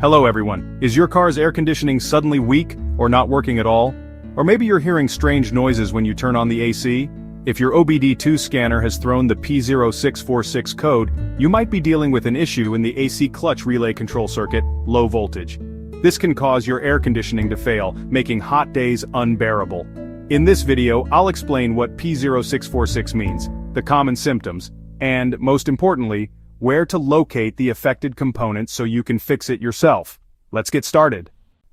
Hello everyone, is your car's air conditioning suddenly weak, or not working at all? Or maybe you're hearing strange noises when you turn on the AC? If your obd2 scanner has thrown the P0646 code, you might be dealing with an issue in the AC clutch relay control circuit, low voltage. This can cause your air conditioning to fail, making hot days unbearable. In this video, I'll explain what P0646 means, the common symptoms, and, most importantly, where to locate the affected component so you can fix it yourself. Let's get started.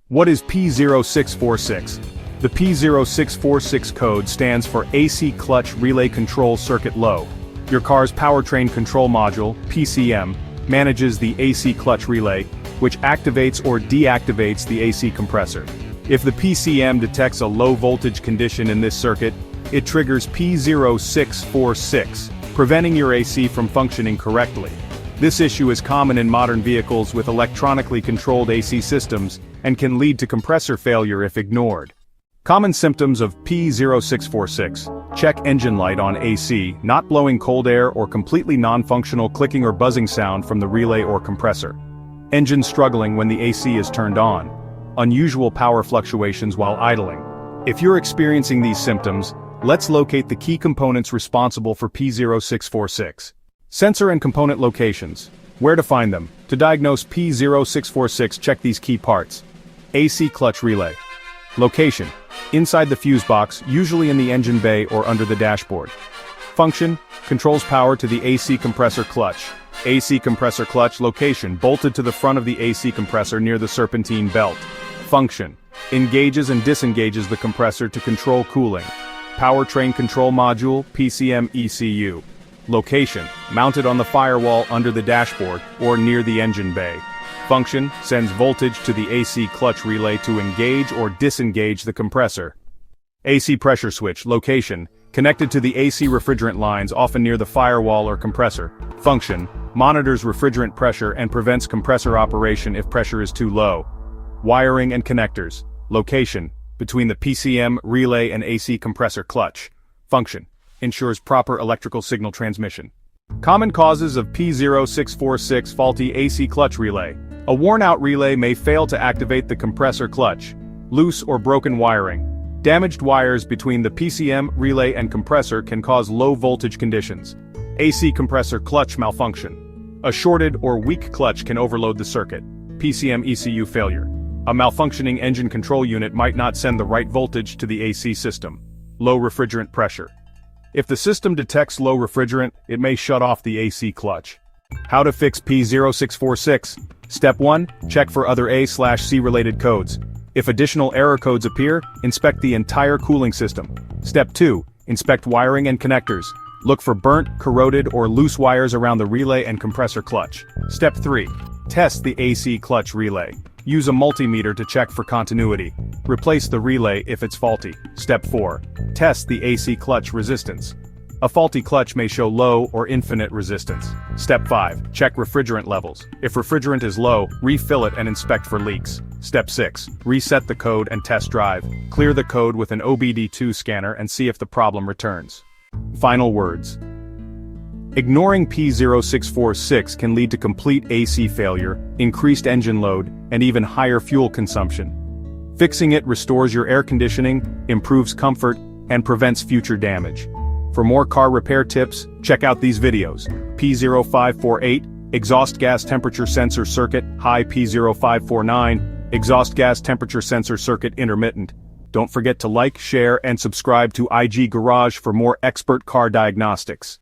What is P0646? The P0646 code stands for AC Clutch Relay Control Circuit Low. Your car's powertrain control module, PCM, manages the AC clutch relay, which activates or deactivates the AC compressor. If the PCM detects a low voltage condition in this circuit, it triggers P0646, preventing your AC from functioning correctly. This issue is common in modern vehicles with electronically controlled AC systems and can lead to compressor failure if ignored. Common symptoms of P0646: check engine light on AC, not blowing cold air or completely non-functional clicking or buzzing sound from the relay or compressor. Engine struggling when the AC is turned on. Unusual power fluctuations while idling. If you're experiencing these symptoms, let's locate the key components responsible for P0646. Sensor and component locations. Where to find them? To diagnose P0646, check these key parts. AC clutch relay. Location. Inside the fuse box, usually in the engine bay or under the dashboard. Function. Controls power to the AC compressor clutch. AC compressor clutch location, bolted to the front of the AC compressor near the serpentine belt. Function. Engages and disengages the compressor to control cooling. Powertrain control module, PCM ECU. Location, mounted on the firewall under the dashboard or near the engine bay. Function, sends voltage to the AC clutch relay to engage or disengage the compressor. AC pressure switch, location, connected to the AC refrigerant lines often near the firewall or compressor. Function, monitors refrigerant pressure and prevents compressor operation if pressure is too low. Wiring and connectors. Location, between the PCM, relay and AC compressor clutch. Function, ensures proper electrical signal transmission. Common causes of P0646 faulty AC clutch relay. A worn-out relay may fail to activate the compressor clutch. Loose or broken wiring. Damaged wires between the PCM, relay and compressor can cause low voltage conditions. AC compressor clutch malfunction. A shorted or weak clutch can overload the circuit. PCM ECU failure. A malfunctioning engine control unit might not send the right voltage to the AC system. Low refrigerant pressure. If the system detects low refrigerant, it may shut off the AC clutch. How to fix P0646? Step 1. Check for other A/C related codes. If additional error codes appear, inspect the entire cooling system. Step 2. Inspect wiring and connectors. Look for burnt, corroded, or loose wires around the relay and compressor clutch. Step 3. Test the AC clutch relay. Use a multimeter to check for continuity. Replace the relay if it's faulty. Step 4. Test the AC clutch resistance. A faulty clutch may show low or infinite resistance. Step 5. Check refrigerant levels. If refrigerant is low, refill it and inspect for leaks. Step 6. Reset the code and test drive. Clear the code with an obd2 scanner and see if the problem returns. Final words. Ignoring P0646 can lead to complete AC failure, increased engine load, and even higher fuel consumption. Fixing it restores your air conditioning, improves comfort, and prevents future damage. For more car repair tips, check out these videos. P0548, exhaust gas temperature sensor circuit, high. P0549, exhaust gas temperature sensor circuit intermittent. Don't forget to like, share, and subscribe to IG Garage for more expert car diagnostics.